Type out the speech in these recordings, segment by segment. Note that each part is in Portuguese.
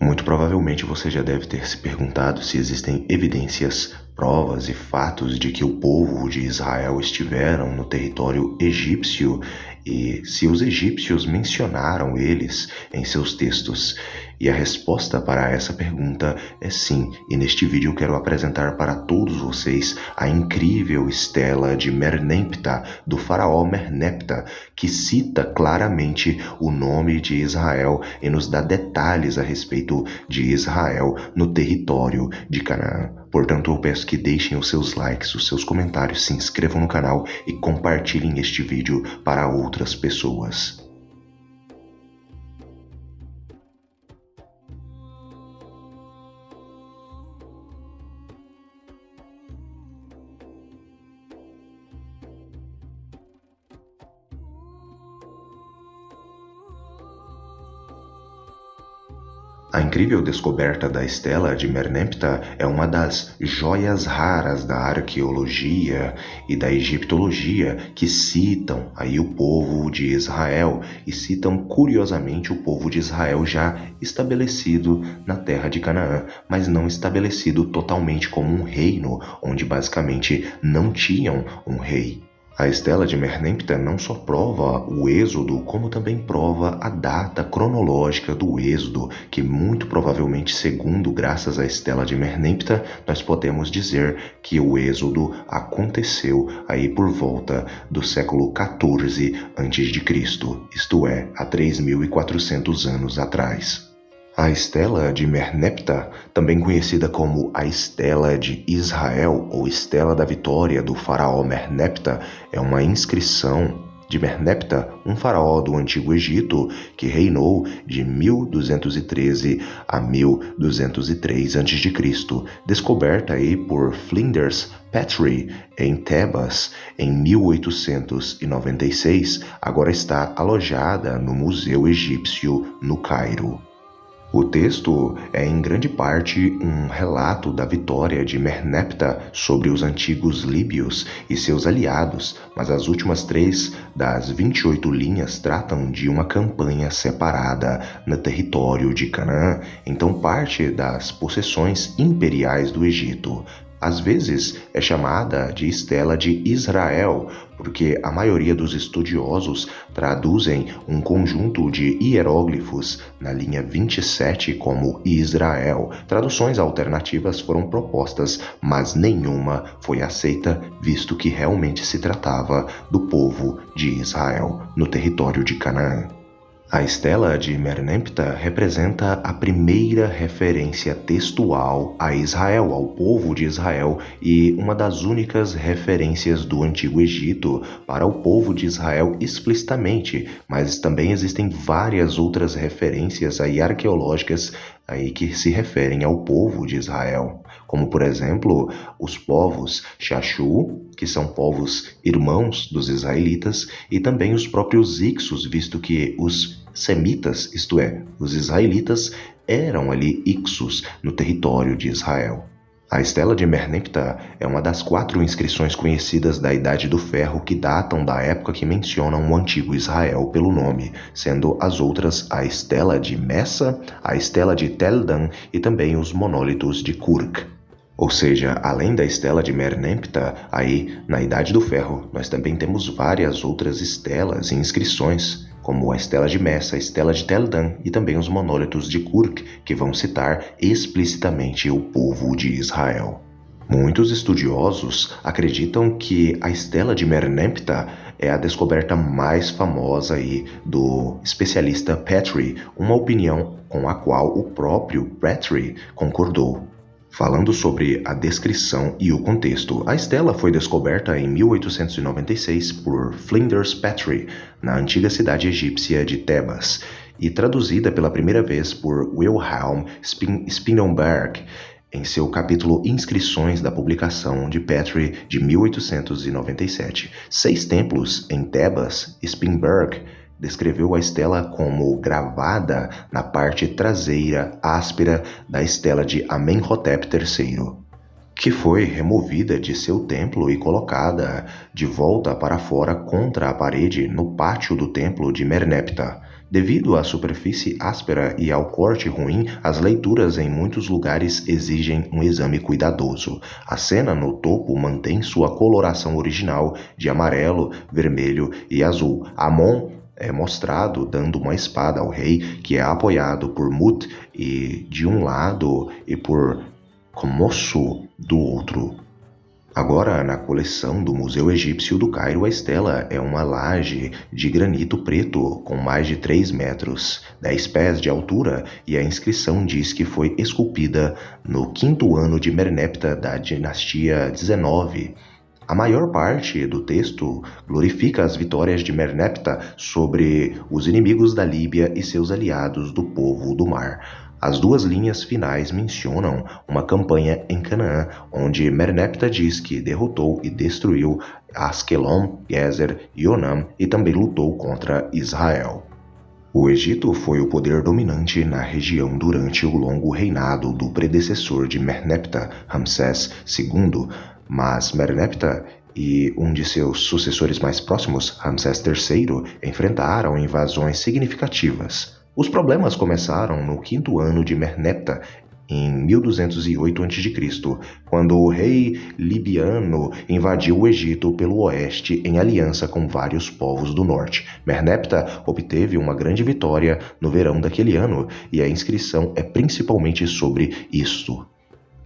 Muito provavelmente você já deve ter se perguntado se existem evidências, provas e fatos de que o povo de Israel estiveram no território egípcio e se os egípcios mencionaram eles em seus textos. E a resposta para essa pergunta é sim, e neste vídeo eu quero apresentar para todos vocês a incrível estela de Merneptah, do faraó Merneptah, que cita claramente o nome de Israel e nos dá detalhes a respeito de Israel no território de Canaã. Portanto, eu peço que deixem os seus likes, os seus comentários, se inscrevam no canal e compartilhem este vídeo para outras pessoas. A incrível descoberta da estela de Merneptah é uma das joias raras da arqueologia e da egiptologia que citam aí o povo de Israel e citam curiosamente o povo de Israel já estabelecido na terra de Canaã, mas não estabelecido totalmente como um reino, onde basicamente não tinham um rei. A estela de Merneptah não só prova o êxodo, como também prova a data cronológica do êxodo, que muito provavelmente, graças à estela de Merneptah, nós podemos dizer que o êxodo aconteceu aí por volta do século XIV a.C., isto é, há 3.400 anos atrás. A estela de Merneptah, também conhecida como a estela de Israel ou estela da vitória do faraó Merneptah, é uma inscrição de Merneptah, um faraó do Antigo Egito que reinou de 1213 a 1203 a.C., descoberta aí por Flinders Petrie em Tebas em 1896, agora está alojada no Museu Egípcio no Cairo. O texto é em grande parte um relato da vitória de Merneptah sobre os antigos líbios e seus aliados, mas as últimas 3 das 28 linhas tratam de uma campanha separada no território de Canaã, então parte das possessões imperiais do Egito. Às vezes é chamada de estela de Israel, porque a maioria dos estudiosos traduzem um conjunto de hieróglifos na linha 27 como Israel. Traduções alternativas foram propostas, mas nenhuma foi aceita, visto que realmente se tratava do povo de Israel no território de Canaã. A estela de Merneptah representa a primeira referência textual a Israel, ao povo de Israel, e uma das únicas referências do Antigo Egito para o povo de Israel explicitamente, mas também existem várias outras referências aí arqueológicas aí que se referem ao povo de Israel, como por exemplo os povos Xaxu, que são povos irmãos dos israelitas, e também os próprios Ixos, visto que os semitas, isto é, os israelitas, eram ali Ixos no território de Israel. A estela de Merneptah é uma das 4 inscrições conhecidas da Idade do Ferro que datam da época que mencionam o antigo Israel pelo nome, sendo as outras a estela de Messa, a estela de Tel Dan e também os monólitos de Kurk. Ou seja, além da estela de Merneptah, aí na Idade do Ferro, nós também temos várias outras estelas e inscrições, como a estela de Messa, a estela de Tel Dan e também os monólitos de Kurk, que vão citar explicitamente o povo de Israel. Muitos estudiosos acreditam que a estela de Merneptah é a descoberta mais famosa aí do especialista Petrie, uma opinião com a qual o próprio Petrie concordou. Falando sobre a descrição e o contexto, a estela foi descoberta em 1896 por Flinders Petrie, na antiga cidade egípcia de Tebas, e traduzida pela primeira vez por Wilhelm Spiegelberg em seu capítulo Inscrições da publicação de Petrie de 1897. 6 templos em Tebas, Spiegelberg descreveu a estela como gravada na parte traseira áspera da estela de Amenhotep III, que foi removida de seu templo e colocada de volta para fora contra a parede no pátio do templo de Merneptah. Devido à superfície áspera e ao corte ruim, as leituras em muitos lugares exigem um exame cuidadoso. A cena no topo mantém sua coloração original de amarelo, vermelho e azul. Amon é mostrado dando uma espada ao rei, que é apoiado por Mut de um lado e por Khomossu do outro. Agora, na coleção do Museu Egípcio do Cairo, a estela é uma laje de granito preto com mais de 3 metros, 10 pés de altura, e a inscrição diz que foi esculpida no 5º ano de Merneptah da dinastia 19. A maior parte do texto glorifica as vitórias de Merneptah sobre os inimigos da Líbia e seus aliados do povo do mar. As 2 linhas finais mencionam uma campanha em Canaã, onde Merneptah diz que derrotou e destruiu Askelon, Gezer e Onam e também lutou contra Israel. O Egito foi o poder dominante na região durante o longo reinado do predecessor de Merneptah, Ramsés II, mas Merneptah e um de seus sucessores mais próximos, Ramsés III, enfrentaram invasões significativas. Os problemas começaram no 5º ano de Merneptah, em 1208 a.C., quando o rei libiano invadiu o Egito pelo oeste em aliança com vários povos do norte. Merneptah obteve uma grande vitória no verão daquele ano, e a inscrição é principalmente sobre isto.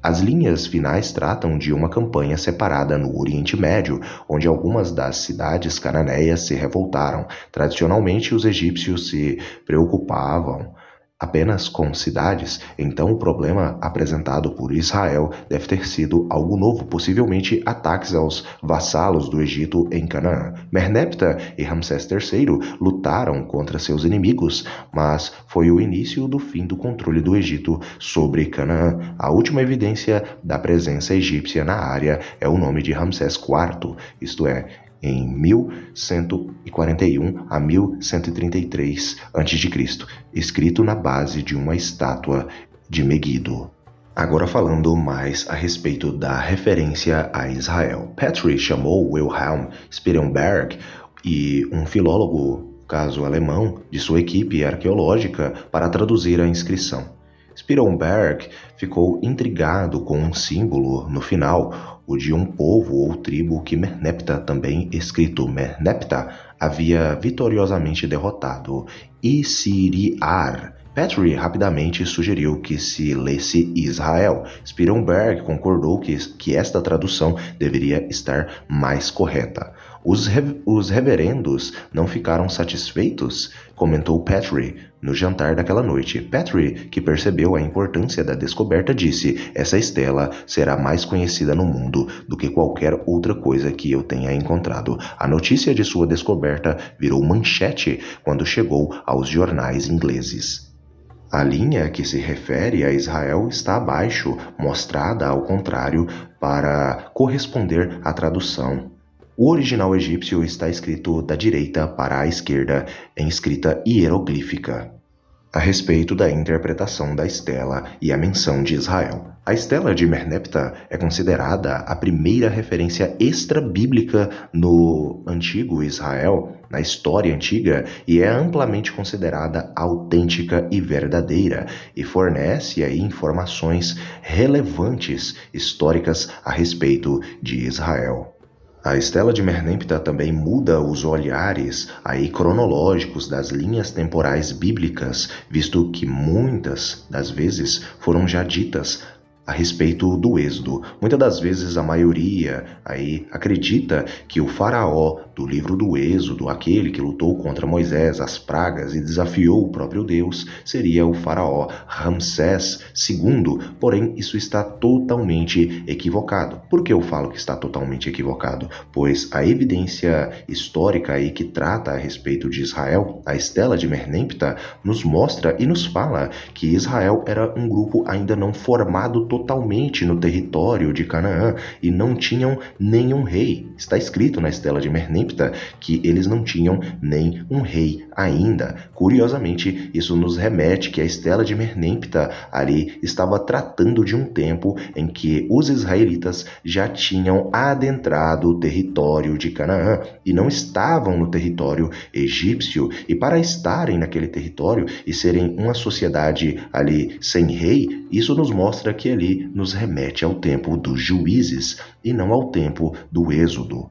As linhas finais tratam de uma campanha separada no Oriente Médio, onde algumas das cidades cananeias se revoltaram. Tradicionalmente, os egípcios se preocupavam apenas com cidades, então o problema apresentado por Israel deve ter sido algo novo, possivelmente ataques aos vassalos do Egito em Canaã. Merneptah e Ramsés III lutaram contra seus inimigos, mas foi o início do fim do controle do Egito sobre Canaã. A última evidência da presença egípcia na área é o nome de Ramsés IV, isto é, em 1141 a 1133 a.C., escrito na base de uma estátua de Megido. Agora falando mais a respeito da referência a Israel. Petrie chamou Wilhelm Spierenberg e um filólogo, caso alemão, de sua equipe arqueológica para traduzir a inscrição. Spierenberg ficou intrigado com um símbolo no final, o de um povo ou tribo que Merneptah, também escrito Merneptah, havia vitoriosamente derrotado, Isiriar. Petrie rapidamente sugeriu que se lesse Israel. Spierenberg concordou que esta tradução deveria estar mais correta. Os reverendos não ficaram satisfeitos, comentou Petrie no jantar daquela noite. Petrie, que percebeu a importância da descoberta, disse: "Essa estela será mais conhecida no mundo do que qualquer outra coisa que eu tenha encontrado." A notícia de sua descoberta virou manchete quando chegou aos jornais ingleses. A linha que se refere a Israel está abaixo, mostrada ao contrário, para corresponder à tradução. O original egípcio está escrito da direita para a esquerda, em escrita hieroglífica. A respeito da interpretação da estela e a menção de Israel. A estela de Merneptah é considerada a primeira referência extra-bíblica no antigo Israel, na história antiga, e é amplamente considerada autêntica e verdadeira, e fornece aí informações relevantes históricas a respeito de Israel. A estela de Merneptah também muda os olhares aí cronológicos das linhas temporais bíblicas, visto que muitas das vezes foram já ditas a respeito do Êxodo. Muitas das vezes a maioria aí acredita que o faraó do livro do Êxodo, aquele que lutou contra Moisés, as pragas e desafiou o próprio Deus, seria o faraó Ramsés II, porém isso está totalmente equivocado. Por que eu falo que está totalmente equivocado? Pois a evidência histórica aí que trata a respeito de Israel, a estela de Merneptah, nos mostra e nos fala que Israel era um grupo ainda não formado totalmente no território de Canaã e não tinham nenhum rei. Está escrito na estela de Merneptah Merneptah, que eles não tinham nem um rei ainda. Curiosamente, isso nos remete que a estela de Merneptah ali estava tratando de um tempo em que os israelitas já tinham adentrado o território de Canaã e não estavam no território egípcio, e para estarem naquele território e serem uma sociedade ali sem rei, isso nos mostra que ali nos remete ao tempo dos juízes e não ao tempo do Êxodo.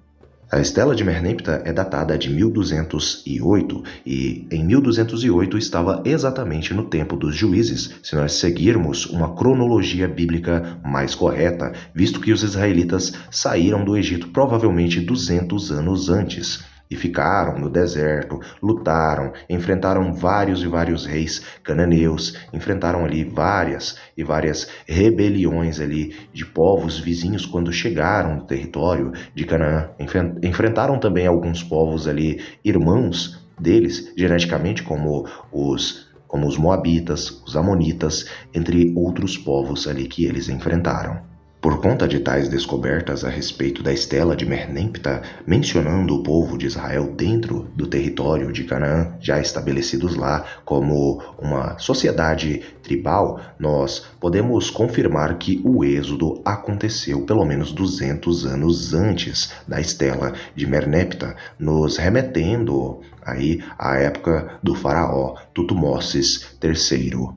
A estela de Merneptah é datada de 1208 e em 1208 estava exatamente no tempo dos juízes, se nós seguirmos uma cronologia bíblica mais correta, visto que os israelitas saíram do Egito provavelmente 200 anos antes. E ficaram no deserto, lutaram, enfrentaram vários e vários reis cananeus, enfrentaram ali várias e várias rebeliões ali de povos vizinhos quando chegaram no território de Canaã. Enfrentaram também alguns povos ali, irmãos deles, geneticamente, como os moabitas, os amonitas, entre outros povos ali que eles enfrentaram. Por conta de tais descobertas a respeito da estela de Merneptah, mencionando o povo de Israel dentro do território de Canaã, já estabelecidos lá como uma sociedade tribal, nós podemos confirmar que o êxodo aconteceu pelo menos 200 anos antes da estela de Merneptah, nos remetendo aí à época do faraó Tutmoses III.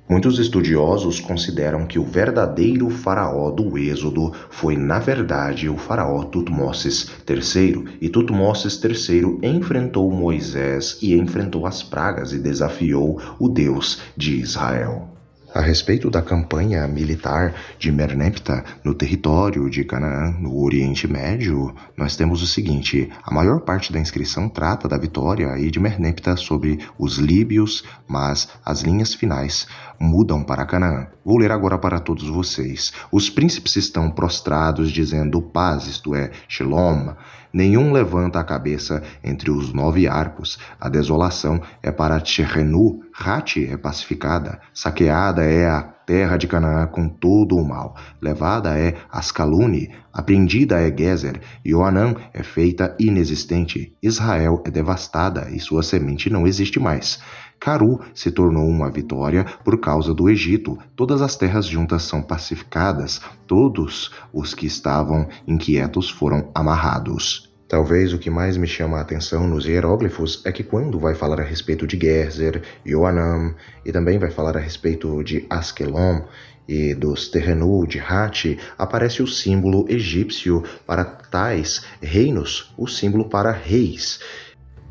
Muitos estudiosos consideram que o verdadeiro faraó do Êxodo foi, na verdade, o faraó Tutmoses III, e Tutmoses III enfrentou Moisés e enfrentou as pragas e desafiou o Deus de Israel. A respeito da campanha militar de Merneptah no território de Canaã, no Oriente Médio, nós temos o seguinte: a maior parte da inscrição trata da vitória aí de Merneptah sobre os líbios, mas as linhas finais mudam para Canaã. Vou ler agora para todos vocês. Os príncipes estão prostrados, dizendo paz, isto é, Shalom. Nenhum levanta a cabeça entre os 9 arcos. A desolação é para Tcherenu, Hati é pacificada. Saqueada é a terra de Canaã com todo o mal. Levada é Ascalune, apreendida é Gezer, e Oanã é feita inexistente. Israel é devastada e sua semente não existe mais. Caru se tornou uma vitória por causa do Egito. Todas as terras juntas são pacificadas. Todos os que estavam inquietos foram amarrados. Talvez o que mais me chama a atenção nos hieróglifos é que quando vai falar a respeito de Gezer, Yoanam, e também vai falar a respeito de Askelon e dos Terrenu de Hati, aparece o símbolo egípcio para tais reinos, o símbolo para reis.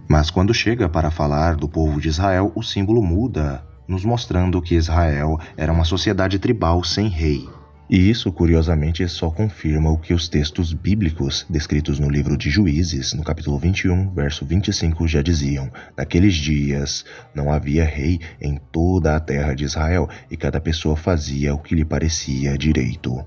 Mas quando chega para falar do povo de Israel, o símbolo muda, nos mostrando que Israel era uma sociedade tribal sem rei. E isso, curiosamente, só confirma o que os textos bíblicos descritos no livro de Juízes, no capítulo 21, verso 25, já diziam: naqueles dias não havia rei em toda a terra de Israel, e cada pessoa fazia o que lhe parecia direito.